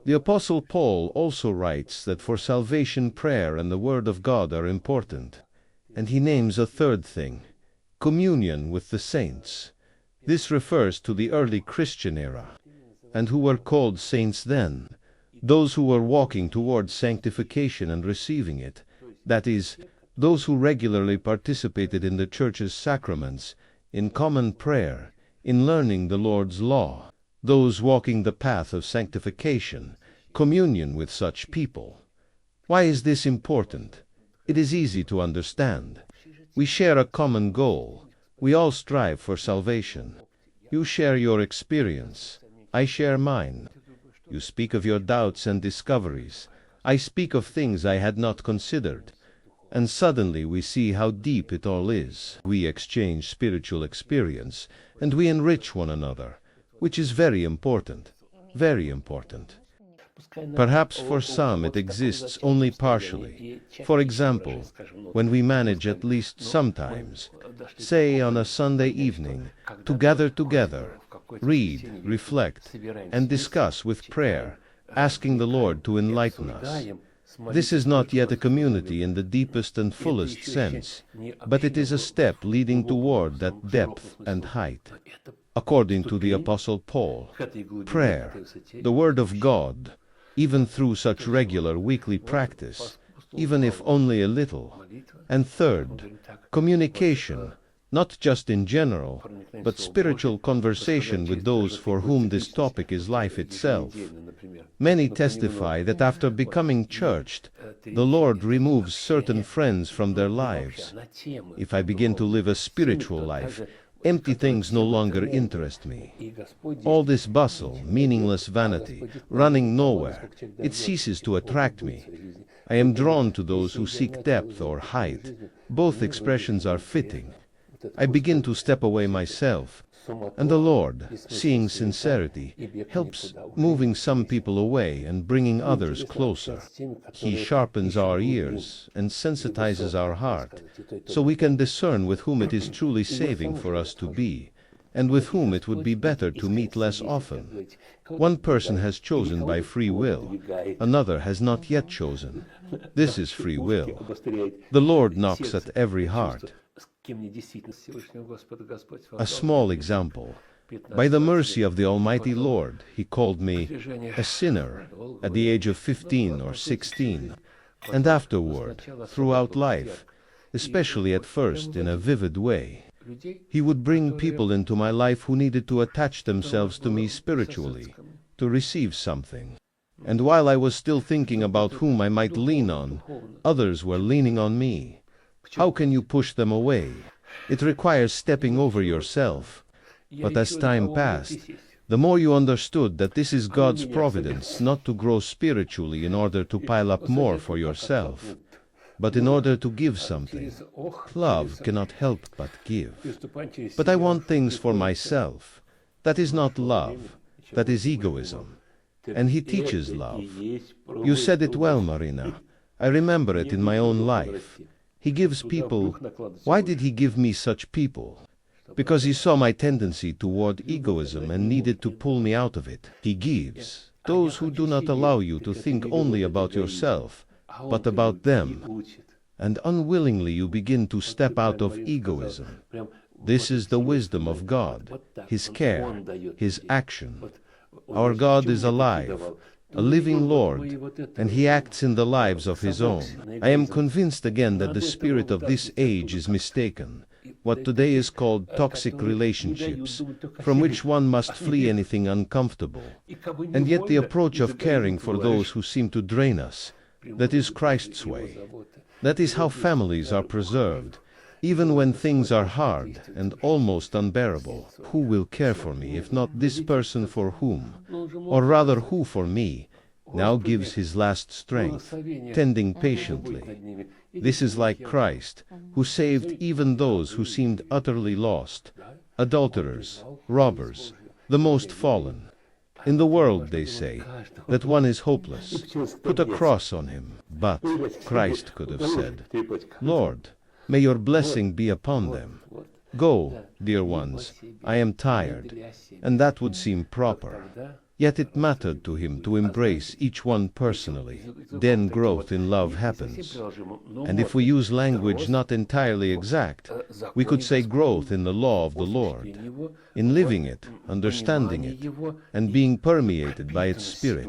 The Apostle Paul also writes that for salvation prayer and the Word of God are important, and he names a third thing: communion with the saints. This refers to the early Christian era, and who were called saints then, those who were walking towards sanctification and receiving it, that is, those who regularly participated in the Church's sacraments, in common prayer, in learning the Lord's law, those walking the path of sanctification, communion with such people. Why is this important? It is easy to understand. We share a common goal. We all strive for salvation. You share your experience. I share mine. You speak of your doubts and discoveries. I speak of things I had not considered. And suddenly we see how deep it all is. We exchange spiritual experience, and we enrich one another, which is very important, very important. Perhaps for some it exists only partially. For example, when we manage at least sometimes, say on a Sunday evening, to gather together, read, reflect, and discuss with prayer, asking the Lord to enlighten us. This is not yet a community in the deepest and fullest sense, but it is a step leading toward that depth and height. According to the Apostle Paul, prayer, the Word of God, even through such regular weekly practice, even if only a little. And third, communication, not just in general, but spiritual conversation with those for whom this topic is life itself. Many testify that after becoming churched, the Lord removes certain friends from their lives. If I begin to live a spiritual life, empty things no longer interest me. All this bustle, meaningless vanity, running nowhere, it ceases to attract me. I am drawn to those who seek depth or height. Both expressions are fitting. I begin to step away myself, and the Lord, seeing sincerity, helps moving some people away and bringing others closer. He sharpens our ears and sensitizes our heart, so we can discern with whom it is truly saving for us to be, and with whom it would be better to meet less often. One person has chosen by free will, another has not yet chosen. This is free will. The Lord knocks at every heart. A small example. By the mercy of the Almighty Lord, He called me a sinner at the age of 15 or 16, and afterward, throughout life, especially at first in a vivid way. He would bring people into my life who needed to attach themselves to me spiritually, to receive something. And while I was still thinking about whom I might lean on, others were leaning on me. How can you push them away? It requires stepping over yourself. But as time passed, the more you understood that this is God's providence, not to grow spiritually in order to pile up more for yourself, but in order to give something. Love cannot help but give. But I want things for myself. That is not love. That is egoism. And He teaches love. You said it well, Marina. I remember it in my own life. He gives people. Why did He give me such people? Because He saw my tendency toward egoism and needed to pull me out of it. He gives those who do not allow you to think only about yourself, but about them. And unwillingly you begin to step out of egoism. This is the wisdom of God, His care, His action. Our God is alive, a living Lord, and He acts in the lives of His own. I am convinced again that the spirit of this age is mistaken, what today is called toxic relationships, from which one must flee anything uncomfortable. And yet the approach of caring for those who seem to drain us, that is Christ's way. That is how families are preserved, even when things are hard and almost unbearable. Who will care for me, if not this person for whom, or rather who for me, now gives his last strength, tending patiently? This is like Christ, who saved even those who seemed utterly lost, adulterers, robbers, the most fallen. In the world, they say, that one is hopeless. Put a cross on him. But Christ could have said, Lord, may your blessing be upon them. Go, dear ones, I am tired. And that would seem proper. Yet it mattered to him to embrace each one personally. Then growth in love happens. And if we use language not entirely exact, we could say growth in the law of the Lord, in living it, understanding it, and being permeated by its spirit.